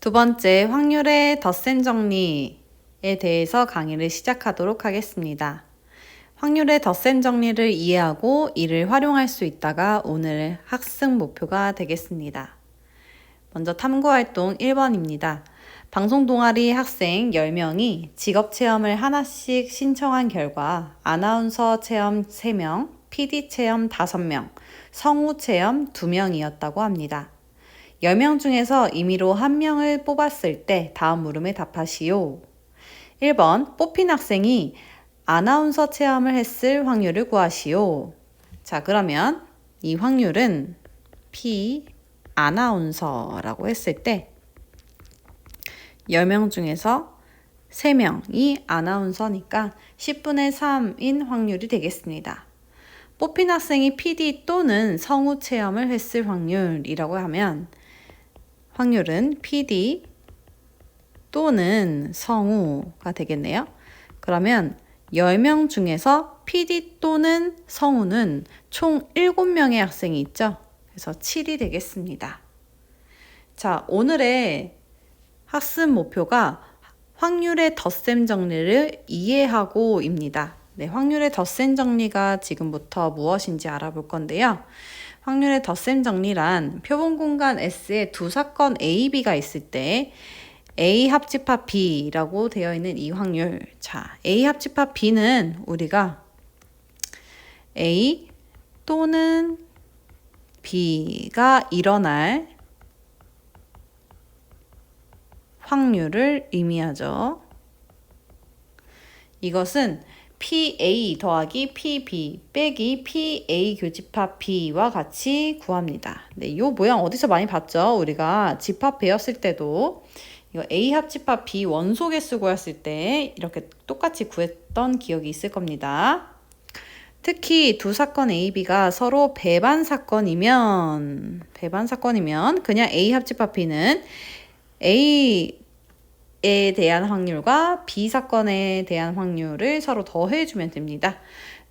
두 번째, 확률의 덧셈 정리에 대해서 강의를 시작하도록 하겠습니다. 확률의 덧셈 정리를 이해하고 이를 활용할 수 있다가 오늘 학습 목표가 되겠습니다. 먼저 탐구활동 1번입니다. 방송 동아리 학생 10명이 직업 체험을 하나씩 신청한 결과 아나운서 체험 3명, PD 체험 5명, 성우 체험 2명이었다고 합니다. 10명 중에서 임의로 1명을 뽑았을 때 다음 물음에 답하시오. 1번, 뽑힌 학생이 아나운서 체험을 했을 확률을 구하시오. 자, 그러면 이 확률은 P 아나운서라고 했을 때 10명 중에서 3명이 아나운서니까 10분의 3인 확률이 되겠습니다. 뽑힌 학생이 PD 또는 성우 체험을 했을 확률이라고 하면 확률은 PD 또는 성우가 되겠네요. 그러면 10명 중에서 PD 또는 성우는 총 7명의 학생이 있죠. 그래서 7이 되겠습니다. 자, 오늘의 학습 목표가 확률의 덧셈 정리를 이해하고입니다. 네, 확률의 덧셈 정리가 지금부터 무엇인지 알아볼 건데요. 확률의 덧셈 정리란 표본 공간 S에 두 사건 A, B가 있을 때 A 합집합 B라고 되어 있는 이 확률. 자, A 합집합 B는 우리가 A 또는 B가 일어날 확률을 의미하죠. 이것은 PA 더하기 PB 빼기 PA 교집합 B와 같이 구합니다. 네, 이 모양 어디서 많이 봤죠? 우리가 집합 배웠을 때도 이거 A 합집합 B 원소 개수 구했을 때 이렇게 똑같이 구했던 기억이 있을 겁니다. 특히 두 사건 A, B가 서로 배반 사건이면 그냥 A 합집합 B는 A에 대한 확률과 B 사건에 대한 확률을 서로 더해주면 됩니다.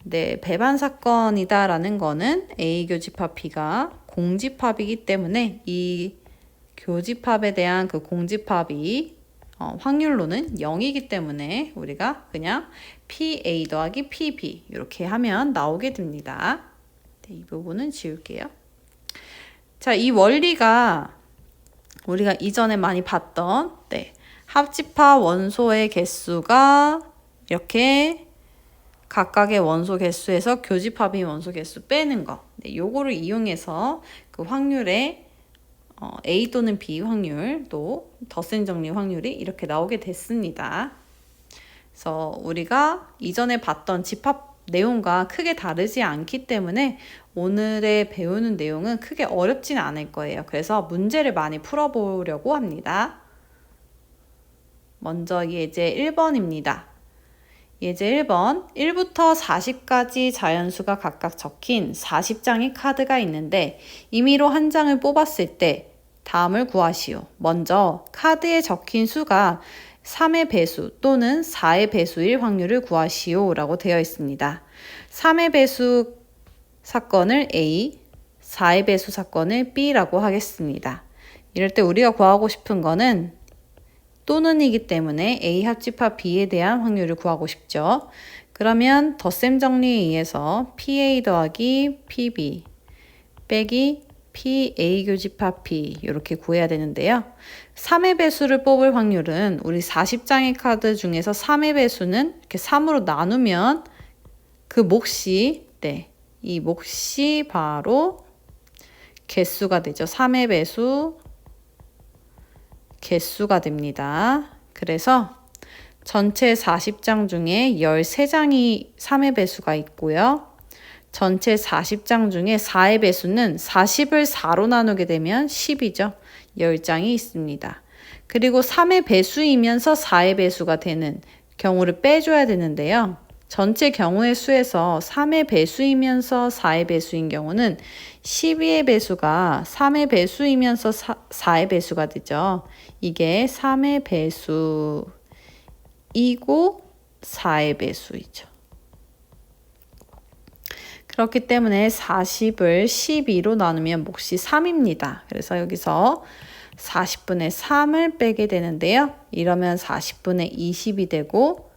네, 배반 사건이다라는 거는 A 교집합 B가 공집합이기 때문에 이 교집합에 대한 그 공집합이 확률로는 0이기 때문에 우리가 그냥 PA 더하기 PB 이렇게 하면 나오게 됩니다. 네, 이 부분은 지울게요. 자, 이 원리가 우리가 이전에 많이 봤던 합집합 원소의 개수가 이렇게 각각의 원소 개수에서 교집합인 원소 개수 빼는 거. 네, 요거를 이용해서 그 확률의 A 또는 B 확률 또 덧셈 정리 확률이 이렇게 나오게 됐습니다. 그래서 우리가 이전에 봤던 집합 내용과 크게 다르지 않기 때문에 오늘의 배우는 내용은 크게 어렵진 않을 거예요. 그래서 문제를 많이 풀어보려고 합니다. 먼저 예제 1번입니다. 예제 1번, 1부터 40까지 자연수가 각각 적힌 40장의 카드가 있는데 임의로 한 장을 뽑았을 때 다음을 구하시오. 먼저 카드에 적힌 수가 3의 배수 또는 4의 배수일 확률을 구하시오 라고 되어 있습니다. 3의 배수 사건을 A, 4의 배수 사건을 B라고 하겠습니다. 이럴 때 우리가 구하고 싶은 거는 또는이기 때문에 A 합집합 B에 대한 확률을 구하고 싶죠. 그러면 덧셈 정리에 의해서 PA 더하기 PB 빼기 PA 교집합 B 이렇게 구해야 되는데요. 3의 배수를 뽑을 확률은 우리 40장의 카드 중에서 3의 배수는 이렇게 3으로 나누면 그 몫이 이 몫이 바로 개수가 되죠. 3의 배수 개수가 됩니다. 그래서 전체 40장 중에 13장이 3의 배수가 있고요. 전체 40장 중에 4의 배수는 40을 4로 나누게 되면 10이죠. 10장이 있습니다. 그리고 3의 배수이면서 4의 배수가 되는 경우를 빼줘야 되는데요. 전체 경우의 수에서 3의 배수이면서 4의 배수인 경우는 12의 배수가 3의 배수이면서 4의 배수가 되죠. 이게 3의 배수이고 4의 배수이죠. 그렇기 때문에 40을 12로 나누면 몫이 3입니다. 그래서 여기서 40분의 3을 빼게 되는데요. 이러면 40분의 20이 되고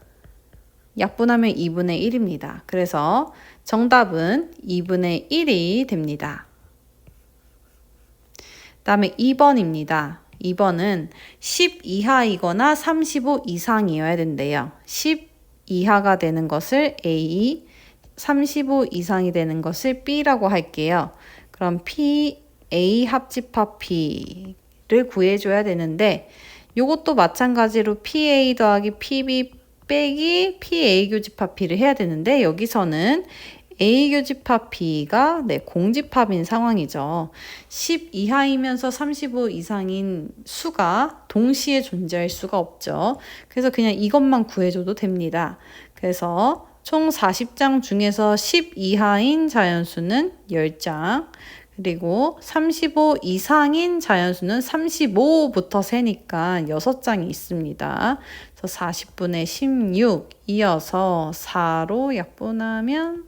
약분하면 2분의 1입니다. 그래서 정답은 2분의 1이 됩니다. 다음에 2번입니다. 2번은 10 이하이거나 35 이상이어야 된대요. 10 이하가 되는 것을 A, 35 이상이 되는 것을 B라고 할게요. 그럼 P, A 합집합 P를 구해줘야 되는데 이것도 마찬가지로 PA 더하기 PB 빼기 PA 교집합 B를 해야 되는데 여기서는 A 교집합 B가 공집합인 상황이죠. 10 이하이면서 35 이상인 수가 동시에 존재할 수가 없죠. 그래서 그냥 이것만 구해줘도 됩니다. 그래서 총 40장 중에서 10 이하인 자연수는 10장, 그리고 35 이상인 자연수는 35부터 세니까 6장이 있습니다. 그래서 40분의 16 이어서 4로 약분하면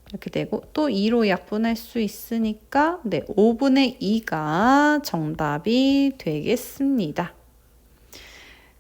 이렇게 되고 또 2로 약분할 수 있으니까 5분의 2가 정답이 되겠습니다.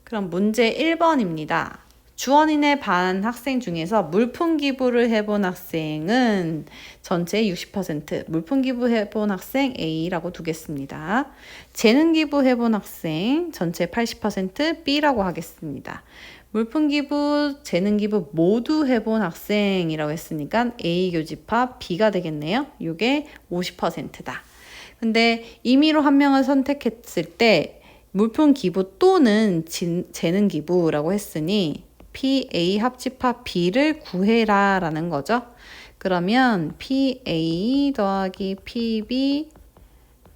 그럼 문제 1번입니다. 주원인의 반 학생 중에서 물품 기부를 해본 학생은 전체의 60%, 물품 기부 해본 학생 A라고 두겠습니다. 재능 기부 해본 학생 전체 80% B라고 하겠습니다. 물품 기부, 재능 기부 모두 해본 학생이라고 했으니까 A 교집합 B가 되겠네요. 이게 50%다. 근데 임의로 한 명을 선택했을 때 물품 기부 또는 재능 기부라고 했으니 PA 합집합 B를 구해라 라는 거죠. 그러면 PA 더하기 PB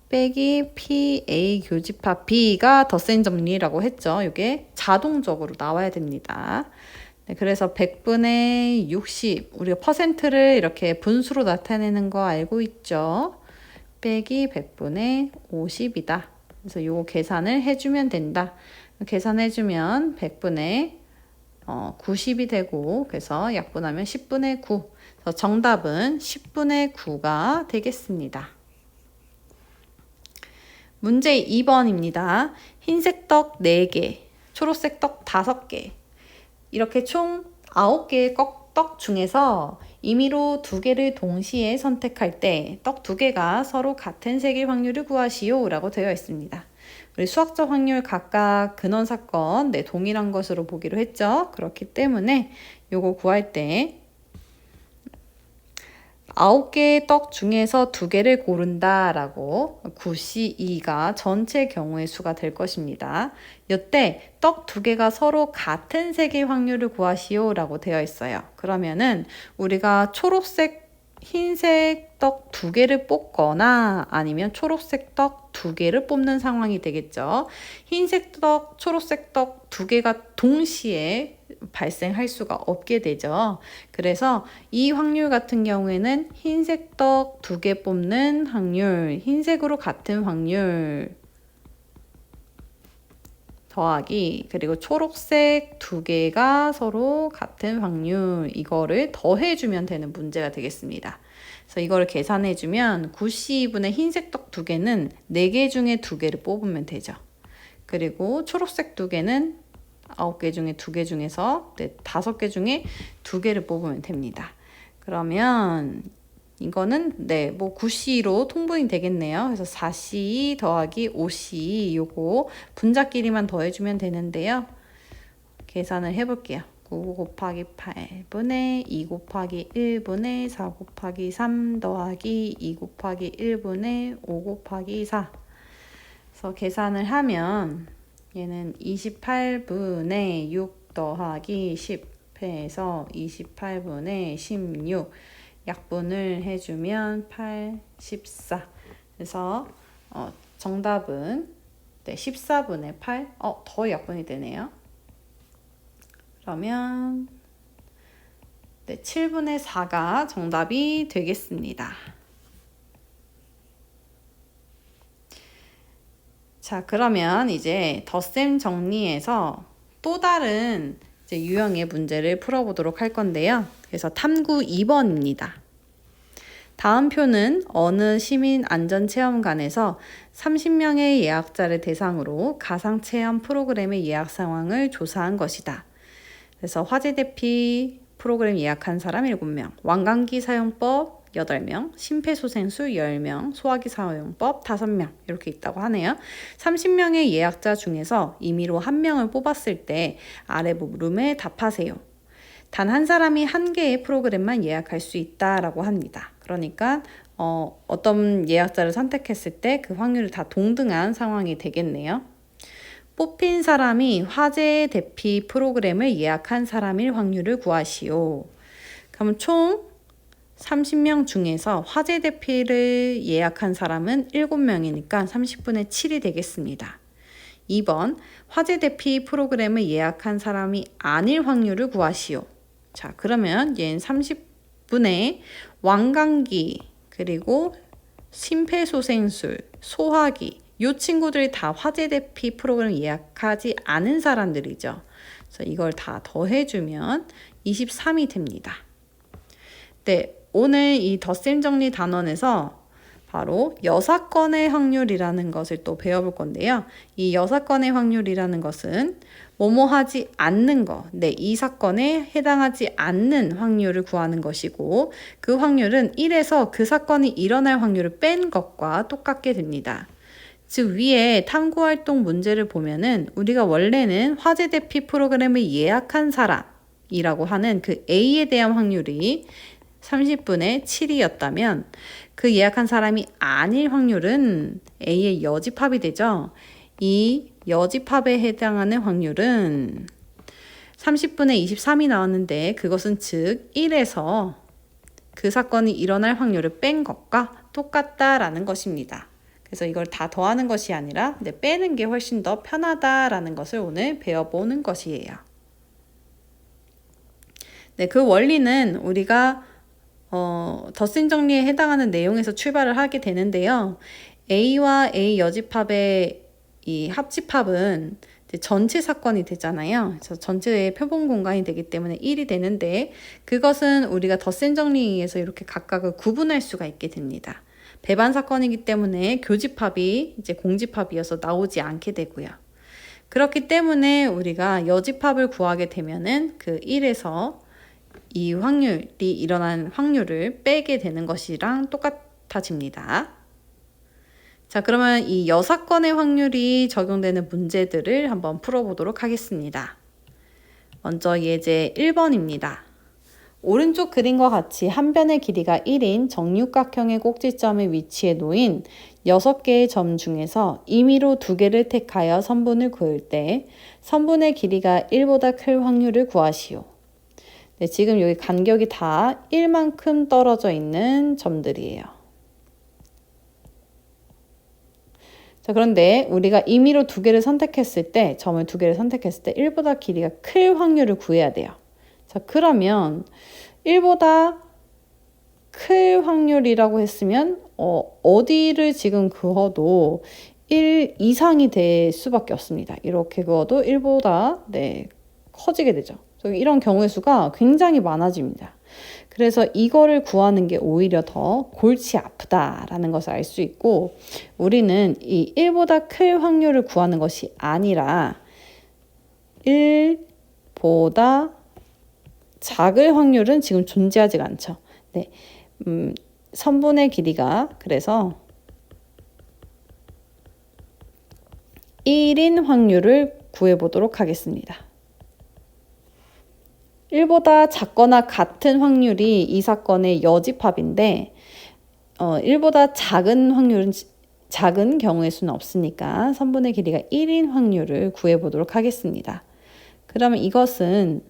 빼기 PA 교집합 B가 덧셈 정리라고 했죠. 이게 자동적으로 나와야 됩니다. 네, 그래서 100분의 60, 우리가 퍼센트를 이렇게 분수로 나타내는 거 알고 있죠. 빼기 100분의 50이다. 그래서 이거 계산을 해주면 된다. 계산해주면 100분의 90이 되고, 그래서 약분하면 10분의 9. 그래서 정답은 10분의 9가 되겠습니다. 문제 2번입니다. 흰색 떡 4개, 초록색 떡 5개. 이렇게 총 9개의 떡 중에서 임의로 2개를 동시에 선택할 때 떡 2개가 서로 같은 색일 확률을 구하시오 라고 되어 있습니다. 우리 수학적 확률 각각 근원 사건 동일한 것으로 보기로 했죠. 그렇기 때문에 요거 구할 때 9개의 떡 중에서 2개를 고른다 라고 9C2가 전체 경우의 수가 될 것입니다. 이때 떡 2개가 서로 같은 색의 확률을 구하시오 라고 되어 있어요. 그러면은 우리가 초록색, 흰색 떡 2개를 뽑거나 아니면 초록색 떡 2개를 뽑는 상황이 되겠죠. 흰색 떡, 초록색 떡 2개가 동시에 발생할 수가 없게 되죠. 그래서 이 확률 같은 경우에는 흰색 떡 2개 뽑는 확률, 흰색으로 같은 확률 더하기, 그리고 초록색 2개가 서로 같은 확률, 이거를 더해주면 되는 문제가 되겠습니다. 그래서 이거를 계산해주면 9C2분의 흰색 떡 2개는 4개 중에 2개를 뽑으면 되죠. 그리고 초록색 2개는 9개 중에 2개 중에서 5개 중에 2개를 뽑으면 됩니다. 그러면 이거는 9C로 통분이 되겠네요. 그래서 4C 더하기 5C 요거 분자끼리만 더해주면 되는데요. 계산을 해볼게요. 9 곱하기 8분의 2 곱하기 1분의 4 곱하기 3 더하기 2 곱하기 1분의 5 곱하기 4. 그래서 계산을 하면 얘는 28분의 6 더하기 10 해서 28분의 16 약분을 해주면 8, 14. 그래서 정답은 14분의 8. 더 약분이 되네요. 그러면 7분의 4가 정답이 되겠습니다. 자, 그러면 이제 덧셈 정리해서 또 다른 이제 유형의 문제를 풀어보도록 할 건데요. 그래서 탐구 2번입니다. 다음 표는 어느 시민안전체험관에서 30명의 예약자를 대상으로 가상체험 프로그램의 예약 상황을 조사한 것이다. 그래서 화재 대피 프로그램 예약한 사람 7명, 왕강기 사용법 8명, 심폐소생술 10명, 소화기 사용법 5명 이렇게 있다고 하네요. 30명의 예약자 중에서 임의로 1명을 뽑았을 때 아래 물음에 답하세요. 단 한 사람이 한 개의 프로그램만 예약할 수 있다라고 합니다. 그러니까 어떤 예약자를 선택했을 때 그 확률이 다 동등한 상황이 되겠네요. 뽑힌 사람이 화재 대피 프로그램을 예약한 사람일 확률을 구하시오. 그럼 총 30명 중에서 화재 대피를 예약한 사람은 7명이니까 30분의 7이 되겠습니다. 2번, 화재 대피 프로그램을 예약한 사람이 아닐 확률을 구하시오. 자, 그러면 얘는 30분의 왕강기, 그리고 심폐소생술, 소화기, 이 친구들이 다 화재 대피 프로그램 예약하지 않은 사람들이죠. 그래서 이걸 다 더해주면 23이 됩니다. 네, 오늘 이 덧셈 정리 단원에서 바로 여사건의 확률이라는 것을 또 배워볼 건데요. 이 여사건의 확률이라는 것은 뭐뭐 하지 않는 것, 이 사건에 해당하지 않는 확률을 구하는 것이고 그 확률은 1에서 그 사건이 일어날 확률을 뺀 것과 똑같게 됩니다. 즉 위에 탐구활동 문제를 보면은 우리가 원래는 화재 대피 프로그램을 예약한 사람이라고 하는 그 A에 대한 확률이 30분의 7이었다면 그 예약한 사람이 아닐 확률은 A의 여집합이 되죠. 이 여집합에 해당하는 확률은 30분의 23이 나왔는데 그것은 즉 1에서 그 사건이 일어날 확률을 뺀 것과 똑같다라는 것입니다. 그래서 이걸 다 더하는 것이 아니라 빼는 게 훨씬 더 편하다라는 것을 오늘 배워보는 것이에요. 네, 그 원리는 우리가 덧셈 정리에 해당하는 내용에서 출발을 하게 되는데요. A와 A 여집합의 이 합집합은 전체 사건이 되잖아요. 그래서 전체의 표본 공간이 되기 때문에 1이 되는데 그것은 우리가 덧셈 정리에서 이렇게 각각을 구분할 수가 있게 됩니다. 배반 사건이기 때문에 교집합이 이제 공집합이어서 나오지 않게 되고요. 그렇기 때문에 우리가 여집합을 구하게 되면은 그 1에서 이 확률이 일어난 확률을 빼게 되는 것이랑 똑같아집니다. 자, 그러면 이 여사건의 확률이 적용되는 문제들을 한번 풀어보도록 하겠습니다. 먼저 예제 1번입니다. 오른쪽 그림과 같이 한 변의 길이가 1인 정육각형의 꼭지점의 위치에 놓인 6개의 점 중에서 임의로 2개를 택하여 선분을 그을 때 선분의 길이가 1보다 클 확률을 구하시오. 네, 지금 여기 간격이 다 1만큼 떨어져 있는 점들이에요. 자, 그런데 우리가 임의로 2개를 선택했을 때, 점을 2개를 선택했을 때 1보다 길이가 클 확률을 구해야 돼요. 자, 그러면 1보다 클 확률이라고 했으면 어디를 지금 그어도 1 이상이 될 수밖에 없습니다. 이렇게 그어도 1보다 커지게 되죠. 이런 경우의 수가 굉장히 많아집니다. 그래서 이거를 구하는 게 오히려 더 골치 아프다라는 것을 알 수 있고 우리는 이 1보다 클 확률을 구하는 것이 아니라 1보다 작을 확률은 지금 존재하지가 않죠. 네, 선분의 길이가 그래서 1인 확률을 구해보도록 하겠습니다. 1보다 작거나 같은 확률이 이 사건의 여집합인데 1보다 작은 확률은 작은 경우의 수는 없으니까 선분의 길이가 1인 확률을 구해보도록 하겠습니다. 그러면 이것은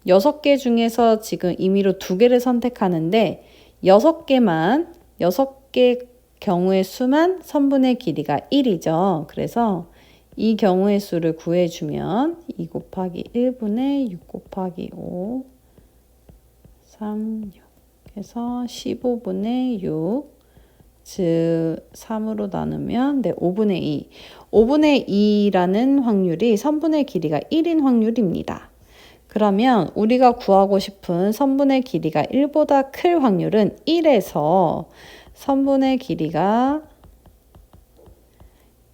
6개 중에서 지금 임의로 2개를 선택하는데 6개 경우의 수만 선분의 길이가 1이죠. 그래서 이 경우의 수를 구해주면 2 곱하기 1분의 6 곱하기 5, 3, 6 해서 15분의 6, 즉 3으로 나누면 5분의 2. 5분의 2라는 확률이 선분의 길이가 1인 확률입니다. 그러면 우리가 구하고 싶은 선분의 길이가 1보다 클 확률은 1에서 선분의 길이가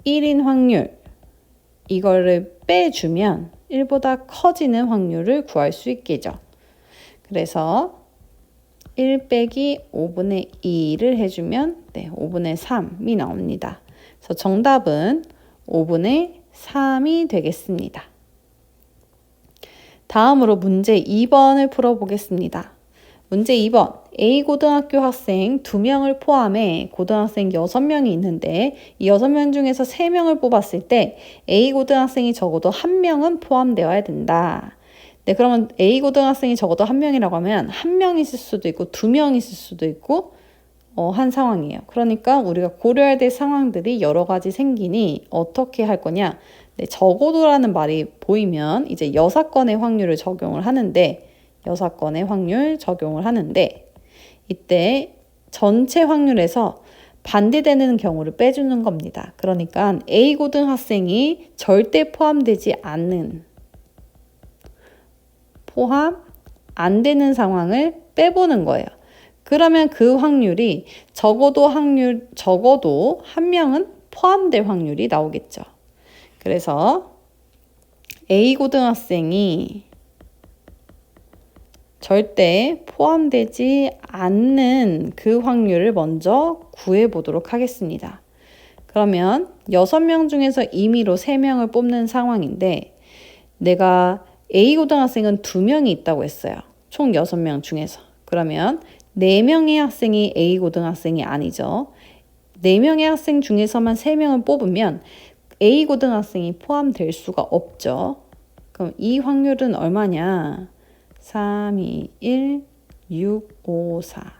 1인 확률, 이거를 빼주면 1보다 커지는 확률을 구할 수 있겠죠. 그래서 1 빼기 5분의 2를 해주면 5분의 3이 나옵니다. 그래서 정답은 5분의 3이 되겠습니다. 다음으로 문제 2번을 풀어보겠습니다. 문제 2번. A고등학교 학생 2명을 포함해 고등학생 6명이 있는데 이 6명 중에서 3명을 뽑았을 때 A고등학생이 적어도 1명은 포함되어야 된다. 네, 그러면 A고등학생이 적어도 1명이라고 하면 1명 있을 수도 있고 2명 있을 수도 있고 한 상황이에요. 그러니까 우리가 고려해야 될 상황들이 여러 가지 생기니 어떻게 할 거냐. 네, 적어도라는 말이 보이면 이제 여사건의 확률을 적용을 하는데 여사건의 확률 적용을 하는데 이때 전체 확률에서 반대되는 경우를 빼주는 겁니다. 그러니까 A고등학생이 절대 포함되지 않는 포함 안 되는 상황을 빼보는 거예요. 그러면 그 확률이 적어도 1명은 포함될 확률이 나오겠죠. 그래서 A고등학생이 절대 포함되지 않는 그 확률을 먼저 구해보도록 하겠습니다. 그러면 6명 중에서 임의로 3명을 뽑는 상황인데 내가 A고등학생은 2명이 있다고 했어요. 총 6명 중에서. 그러면 4명의 학생이 A고등학생이 아니죠. 4명의 학생 중에서만 3명을 뽑으면 A고등학생이 포함될 수가 없죠. 그럼 이 확률은 얼마냐? 3, 2, 1, 6, 5, 4.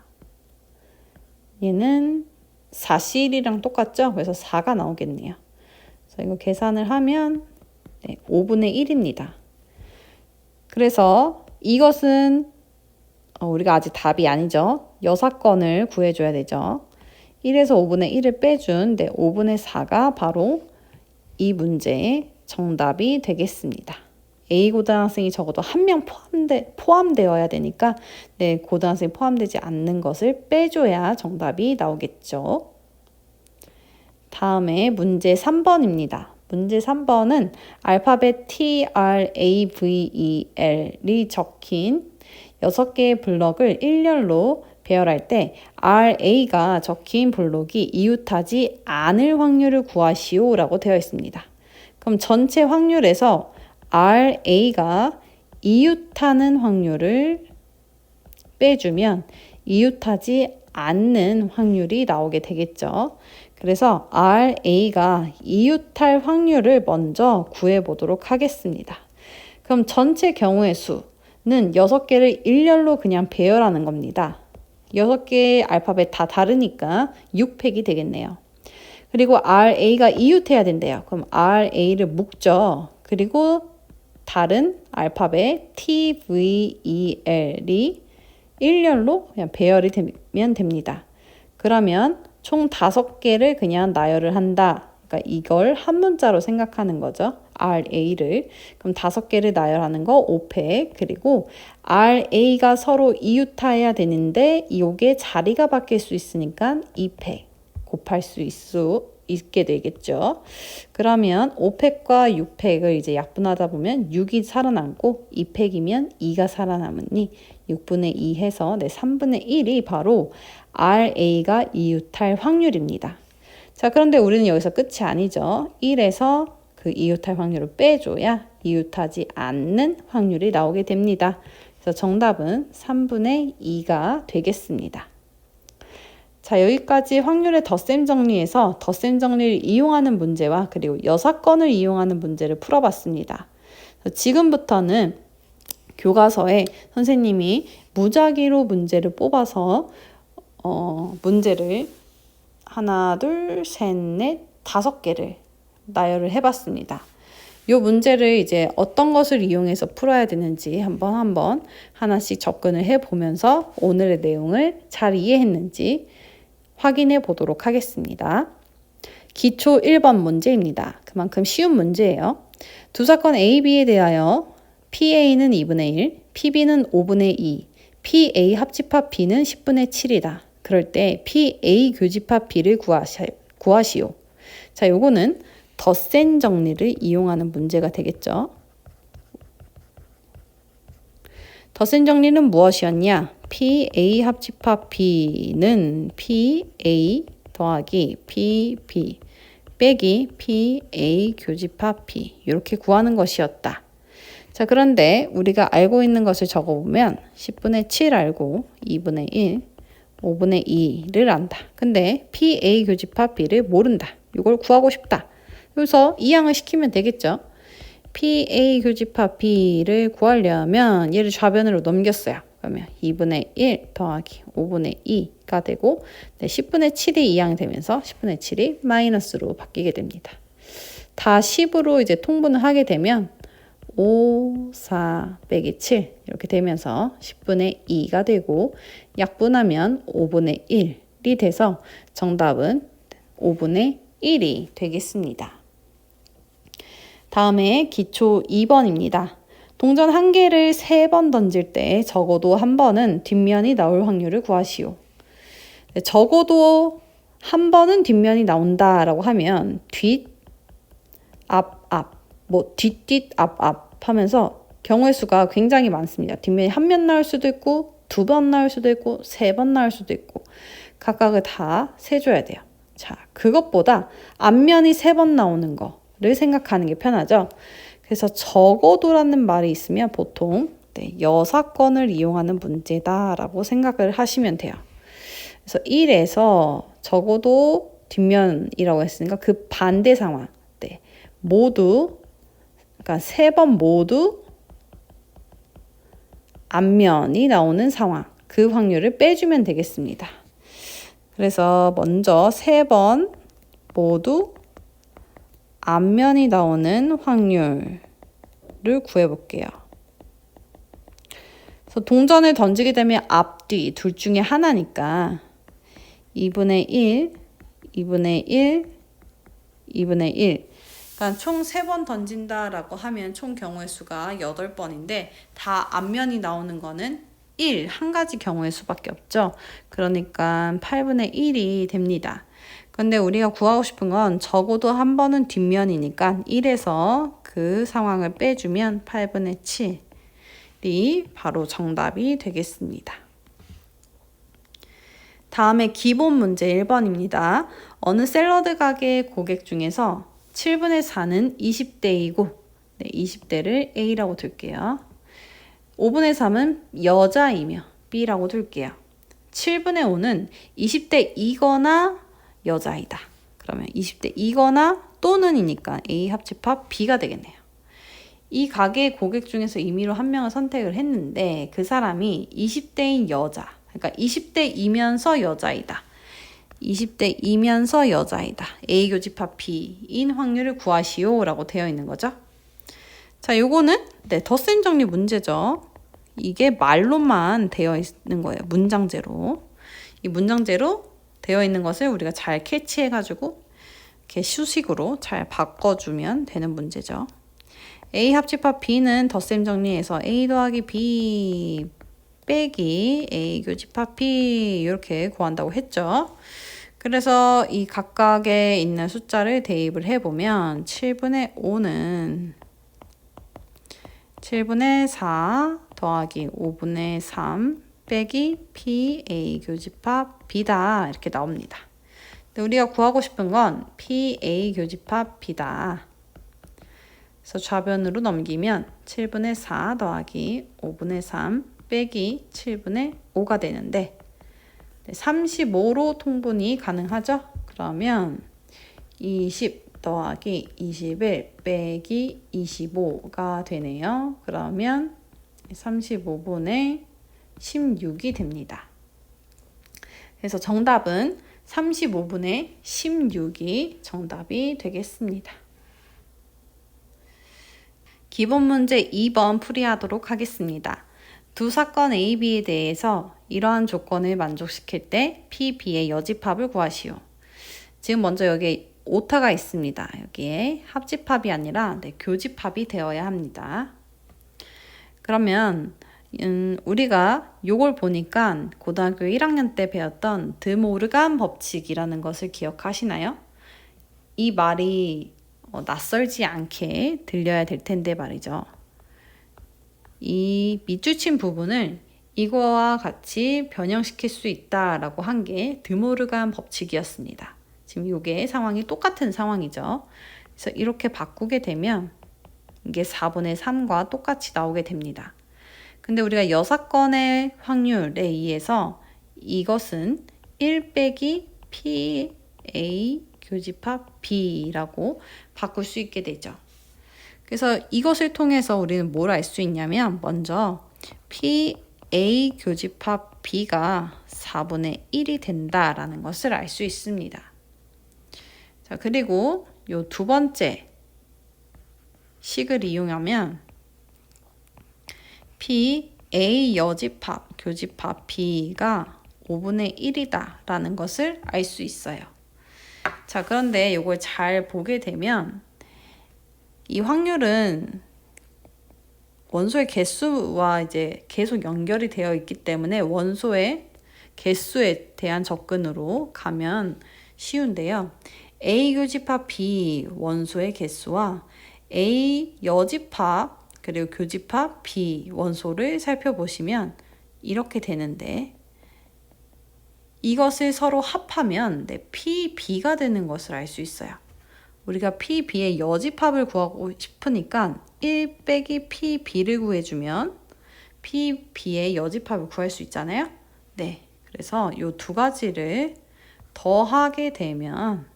얘는 4실이랑 똑같죠? 그래서 4가 나오겠네요. 그래서 이거 계산을 하면 5분의 1입니다. 그래서 이것은 우리가 아직 답이 아니죠. 여사건을 구해줘야 되죠. 1에서 5분의 1을 빼준 5분의 4가 바로 이 문제의 정답이 되겠습니다. A고등학생이 적어도 1명 포함되어야 되니까 고등학생이 포함되지 않는 것을 빼줘야 정답이 나오겠죠. 다음에 문제 3번입니다. 문제 3번은 알파벳 T, R, A, V, E, L이 적힌 6개의 블럭을 일렬로 배열할 때 RA가 적힌 블록이 이웃하지 않을 확률을 구하시오 라고 되어 있습니다. 그럼 전체 확률에서 RA가 이웃하는 확률을 빼주면 이웃하지 않는 확률이 나오게 되겠죠. 그래서 RA가 이웃할 확률을 먼저 구해보도록 하겠습니다. 그럼 전체 경우의 수는 6개를 일렬로 그냥 배열하는 겁니다. 6개의 알파벳 다 다르니까 6팩이 되겠네요. 그리고 RA가 이웃해야 된대요. 그럼 RA를 묶죠. 그리고 다른 알파벳 T, V, E, L이 일렬로 그냥 배열이 되면 됩니다. 그러면 총 5개를 그냥 나열을 한다. 그러니까 이걸 한 문자로 생각하는 거죠. RA를. 그럼 5개를 나열하는 거 5팩. 그리고 RA가 서로 이웃해야 되는데 이게 자리가 바뀔 수 있으니까 2팩 곱할 수 있게 되겠죠. 그러면 5팩과 6팩을 이제 약분하다 보면 6이 살아남고 2팩이면 2가 살아남으니 6분의 2 해서 3분의 1이 바로 RA가 이웃할 확률입니다. 자, 그런데 우리는 여기서 끝이 아니죠. 1에서 그 이웃할 확률을 빼줘야 이웃하지 않는 확률이 나오게 됩니다. 그래서 정답은 3분의 2가 되겠습니다. 자, 여기까지 확률의 덧셈 정리에서 덧셈 정리를 이용하는 문제와 그리고 여사건을 이용하는 문제를 풀어봤습니다. 지금부터는 교과서에 선생님이 무작위로 문제를 뽑아서 문제를 하나, 둘, 셋, 넷, 5개를 나열을 해봤습니다. 이 문제를 이제 어떤 것을 이용해서 풀어야 되는지 한번 하나씩 접근을 해보면서 오늘의 내용을 잘 이해했는지 확인해 보도록 하겠습니다. 기초 1번 문제입니다. 그만큼 쉬운 문제예요. 두 사건 A, B에 대하여 PA는 2분의 1, PB는 5분의 2, PA 합집합 B는 10분의 7이다. 그럴 때 PA 교집합 B를 구하시오. 자, 요거는 덧셈 정리를 이용하는 문제가 되겠죠. 덧셈 정리는 무엇이었냐? PA 합집합 B는 PA 더하기 PB 빼기 PA 교집합 B 이렇게 구하는 것이었다. 자, 그런데 우리가 알고 있는 것을 적어보면 10분의 7 알고 2분의 1, 5분의 2를 안다. 근데 PA 교집합 B를 모른다. 이걸 구하고 싶다. 그래서 이항을 시키면 되겠죠. PA 교집합 B를 구하려면 얘를 좌변으로 넘겼어요. 그러면 2분의 1 더하기 5분의 2가 되고 10분의 7이 이항이 되면서 10분의 7이 마이너스로 바뀌게 됩니다. 다 10으로 이제 통분을 하게 되면 5, 4 빼기 7 이렇게 되면서 10분의 2가 되고 약분하면 5분의 1이 돼서 정답은 5분의 1이 되겠습니다. 다음에 기초 2번입니다. 동전 한 개를 3번 던질 때 적어도 한 번은 뒷면이 나올 확률을 구하시오. 적어도 한 번은 뒷면이 나온다라고 하면 뒷, 앞, 뭐 뒷, 앞 하면서 경우의 수가 굉장히 많습니다. 뒷면이 한 면 나올 수도 있고 2번 나올 수도 있고 3번 나올 수도 있고 각각을 다 세줘야 돼요. 자, 그것보다 앞면이 3번 나오는 거를 생각하는 게 편하죠. 그래서 적어도라는 말이 있으면 보통 여사건을 이용하는 문제다라고 생각을 하시면 돼요. 그래서 1에서 적어도 뒷면이라고 했으니까 그 반대 상황 모두 그러니까 3번 모두 앞면이 나오는 상황 그 확률을 빼주면 되겠습니다. 그래서 먼저 3번 모두 앞면이 나오는 확률을 구해볼게요. 그래서 동전을 던지게 되면 앞뒤 둘 중에 하나니까 2분의 1, 2분의 1, 2분의 1 그러니까 총 3번 던진다라고 하면 총 경우의 수가 8번인데 다 앞면이 나오는 거는 1, 한 가지 경우의 수밖에 없죠. 그러니까 8분의 1이 됩니다. 근데 우리가 구하고 싶은 건 적어도 한 번은 뒷면이니까 1에서 그 상황을 빼주면 8분의 7이 바로 정답이 되겠습니다. 다음에 기본 문제 1번입니다. 어느 샐러드 가게 고객 중에서 7분의 4는 20대이고 20대를 A라고 둘게요. 5분의 3은 여자이며 B라고 둘게요. 7분의 5는 20대이거나 여자이다. 그러면 20대이거나 또는이니까 A 합집합 B가 되겠네요. 이 가게 고객 중에서 임의로 한 명을 선택을 했는데 그 사람이 20대인 여자, 그러니까 20대이면서 여자이다. 20대이면서 여자이다. A 교집합 B인 확률을 구하시오 라고 되어 있는 거죠. 자, 요거는 덧셈 정리 문제죠. 이게 말로만 되어 있는 거예요. 문장제로. 이 문장제로 되어 있는 것을 우리가 잘 캐치해가지고 이렇게 수식으로 잘 바꿔주면 되는 문제죠. A 합집합 B는 덧셈 정리해서 A 더하기 B 빼기 A 교집합 B 이렇게 구한다고 했죠. 그래서 이 각각에 있는 숫자를 대입을 해보면 7분의 5는 7분의 4 더하기 5분의 3 빼기 PA 교집합 B다 이렇게 나옵니다. 근데 우리가 구하고 싶은 건 PA 교집합 B다. 그래서 좌변으로 넘기면 7분의 4 더하기 5분의 3 빼기 7분의 5가 되는데 35로 통분이 가능하죠? 그러면 20 더하기 21 빼기 25가 되네요. 그러면 35분의 16이 됩니다. 그래서 정답은 35분의 16이 정답이 되겠습니다. 기본 문제 2번 풀이하도록 하겠습니다. 두 사건 A, B에 대해서 이러한 조건을 만족시킬 때 P, B의 여집합을 구하시오. 지금 먼저 여기 오타가 있습니다. 여기에 합집합이 아니라 교집합이 되어야 합니다. 그러면 우리가 요걸 보니까 고등학교 1학년 때 배웠던 드모르간 법칙이라는 것을 기억하시나요? 이 말이 낯설지 않게 들려야 될 텐데 말이죠. 이 밑줄친 부분을 이거와 같이 변형시킬 수 있다라고 한 게 드모르간 법칙이었습니다. 지금 이게 상황이 똑같은 상황이죠. 그래서 이렇게 바꾸게 되면 이게 4분의 3과 똑같이 나오게 됩니다. 근데 우리가 6건의 확률에 의해서 이것은 1 빼기 PA 교집합 B라고 바꿀 수 있게 되죠. 그래서 이것을 통해서 우리는 뭘 알 수 있냐면 먼저 PA 교집합 B가 4분의 1이 된다라는 것을 알 수 있습니다. 자, 그리고 요 두 번째 식을 이용하면 PA 여집합 교집합 B가 5분의 1이다 라는 것을 알 수 있어요. 자, 그런데 이걸 잘 보게 되면 이 확률은 원소의 개수와 이제 계속 연결이 되어 있기 때문에 원소의 개수에 대한 접근으로 가면 쉬운데요. A 교집합 B 원소의 개수와 A 여집합 그리고 교집합 B 원소를 살펴보시면 이렇게 되는데 이것을 서로 합하면 PB가 되는 것을 알 수 있어요. 우리가 PB의 여집합을 구하고 싶으니까 1 빼기 PB를 구해주면 PB의 여집합을 구할 수 있잖아요. 네, 그래서 이 두 가지를 더하게 되면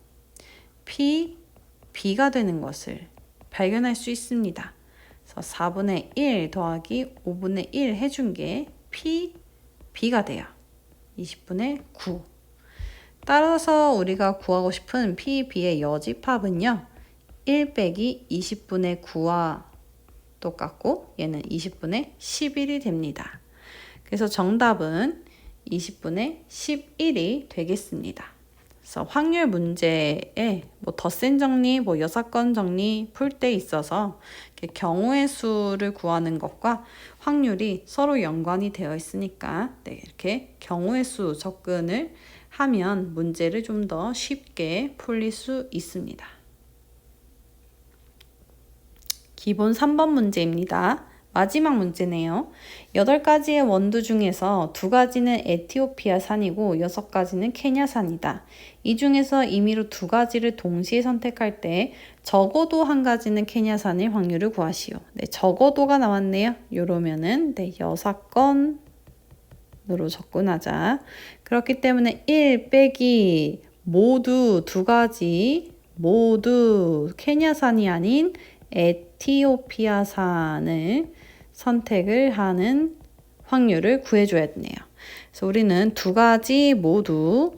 PB가 되는 것을 발견할 수 있습니다. 그래서 4분의 1 더하기 5분의 1 해준 게 PB가 돼요. 20분의 9. 따라서 우리가 구하고 싶은 PB의 여집합은요. 1 빼기 20분의 9와 똑같고 얘는 20분의 11이 됩니다. 그래서 정답은 20분의 11이 되겠습니다. 그래서 확률 문제에 뭐 덧셈 정리, 뭐 여사건 정리 풀 때 있어서 경우의 수를 구하는 것과 확률이 서로 연관이 되어 있으니까 이렇게 경우의 수 접근을 하면 문제를 좀 더 쉽게 풀릴 수 있습니다. 기본 3번 문제입니다. 마지막 문제네요. 8가지의 원두 중에서 2가지는 에티오피아산이고 6가지는 케냐산이다. 이 중에서 임의로 2가지를 동시에 선택할 때 적어도 1가지는 케냐산일 확률을 구하시오. 네, 적어도가 나왔네요. 요러면은 6건으로 접근하자. 그렇기 때문에 1 빼기 모두 2가지 모두 케냐산이 아닌 에티오피아산을 선택을 하는 확률을 구해줘야 되네요. 그래서 우리는 2가지 모두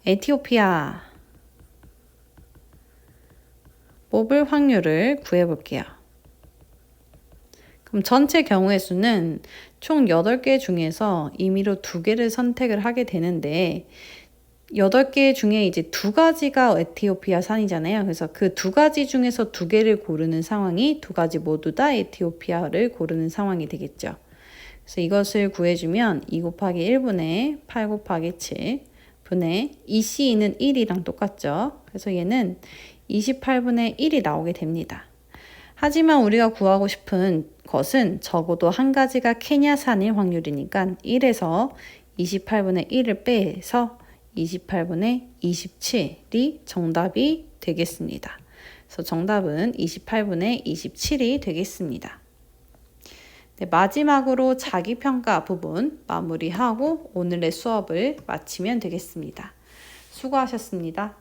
에티오피아 뽑을 확률을 구해볼게요. 그럼 전체 경우의 수는 총 8개 중에서 임의로 2개를 선택을 하게 되는데 8개 중에 이제 2가지가 에티오피아 산이잖아요. 그래서 그 2가지 중에서 2개를 고르는 상황이 2가지 모두 다 에티오피아를 고르는 상황이 되겠죠. 그래서 이것을 구해주면 2 곱하기 1분의 8 곱하기 7 분의 EC는 1이랑 똑같죠. 그래서 얘는 28분의 1이 나오게 됩니다. 하지만 우리가 구하고 싶은 것은 적어도 1가지가 케냐산일 확률이니까 1에서 28분의 1을 빼서 28분의 27이 정답이 되겠습니다. 그래서 정답은 28분의 27이 되겠습니다. 네, 마지막으로 자기평가 부분 마무리하고 오늘의 수업을 마치면 되겠습니다. 수고하셨습니다.